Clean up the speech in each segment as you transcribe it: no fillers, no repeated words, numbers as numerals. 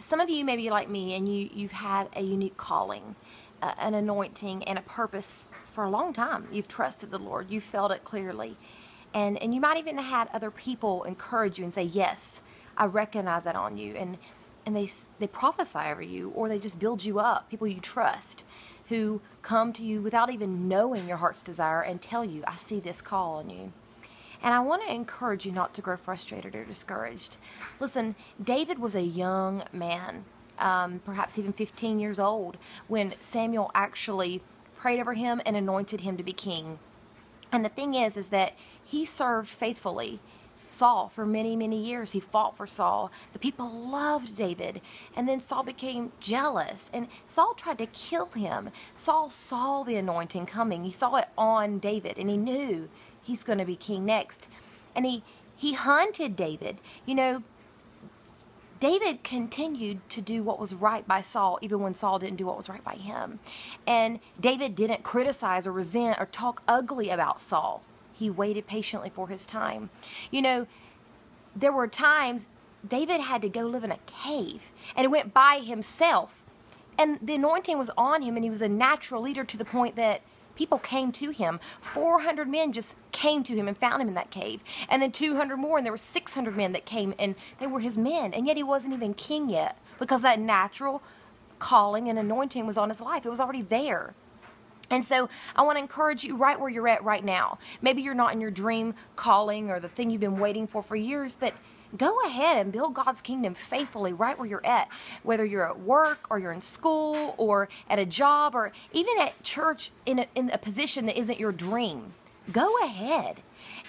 Some of you may be like me, and you've had a unique calling, an anointing, and a purpose for a long time. You've trusted the Lord. You've felt it clearly. And you might even have had other people encourage you and say, yes, I recognize that on you. And they prophesy over you, or they just build you up, people you trust, who come to you without even knowing your heart's desire and tell you, I see this call on you. And I want to encourage you not to grow frustrated or discouraged. Listen, David was a young man, perhaps even 15 years old, when Samuel actually prayed over him and anointed him to be king. And the thing is that he served faithfully Saul for many, many years. He fought for Saul. The people loved David. And then Saul became jealous. And Saul tried to kill him. Saul saw the anointing coming. He saw it on David. And he knew he's going to be king next. And he hunted David. You know, David continued to do what was right by Saul, even when Saul didn't do what was right by him. And David didn't criticize or resent or talk ugly about Saul. He waited patiently for his time. You know, there were times David had to go live in a cave, and he went by himself. And the anointing was on him, and he was a natural leader to the point that people came to him. 400 men just came to him and found him in that cave. And then 200 more, and there were 600 men that came, and they were his men. And yet he wasn't even king yet, because that natural calling and anointing was on his life. It was already there. And so I want to encourage you right where you're at right now. Maybe you're not in your dream calling or the thing you've been waiting for years, but go ahead and build God's kingdom faithfully right where you're at, whether you're at work or you're in school or at a job or even at church in a position that isn't your dream. Go ahead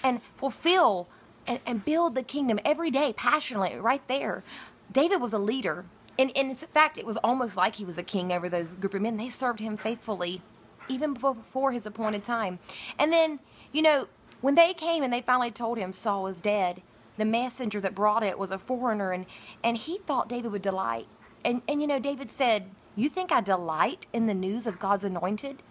and fulfill and build the kingdom every day passionately right there. David was a leader. And in fact, it was almost like he was a king over those group of men. They served him faithfully even before his appointed time. And then, you know, when they came and they finally told him Saul was dead, the messenger that brought it was a foreigner, and he thought David would delight. And you know, David said, you think I delight in the news of God's anointed?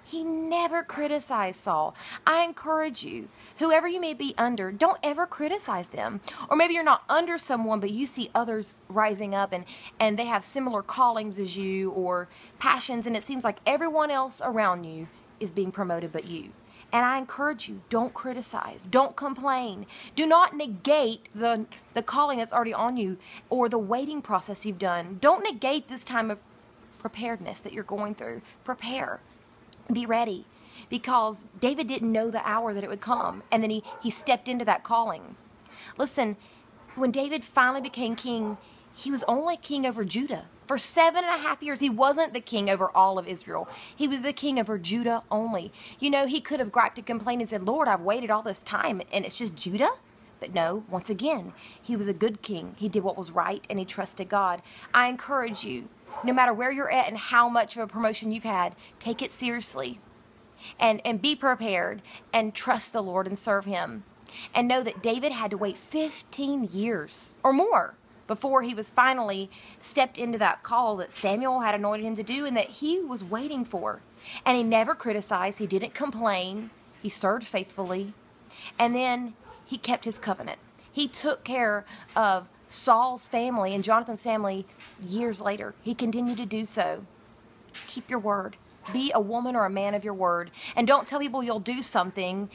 He never criticized Saul. I encourage you, whoever you may be under, don't ever criticize them. Or maybe you're not under someone, but you see others rising up and they have similar callings as you or passions, and it seems like everyone else around you is being promoted but you. And I encourage you, don't criticize, don't complain. Do not negate the calling that's already on you or the waiting process you've done. Don't negate this time of preparedness that you're going through. Prepare. Be ready, because David didn't know the hour that it would come, and then he stepped into that calling. Listen, when David finally became king, he was only king over Judah. For 7.5 years, he wasn't the king over all of Israel. He was the king over Judah only. You know, he could have griped and complained and said, Lord, I've waited all this time, and it's just Judah? But no, once again, he was a good king. He did what was right, and he trusted God. I encourage you, no matter where you're at and how much of a promotion you've had, take it seriously and be prepared and trust the Lord and serve him. And know that David had to wait 15 years or more before he was finally stepped into that call that Samuel had anointed him to do and that he was waiting for. And he never criticized. He didn't complain. He served faithfully. And then he kept his covenant. He took care of Saul's family and Jonathan's family years later. He continued to do so. Keep your word. Be a woman or a man of your word. And don't tell people you'll do something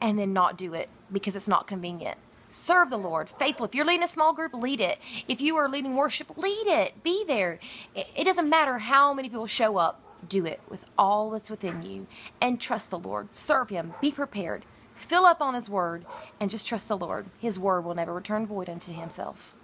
and then not do it because it's not convenient. Serve the Lord faithfully. If you're leading a small group, lead it. If you are leading worship, lead it. Be there. It doesn't matter how many people show up. Do it with all that's within you and trust the Lord. Serve him. Be prepared. Fill up on his word and just trust the Lord. His word will never return void unto himself.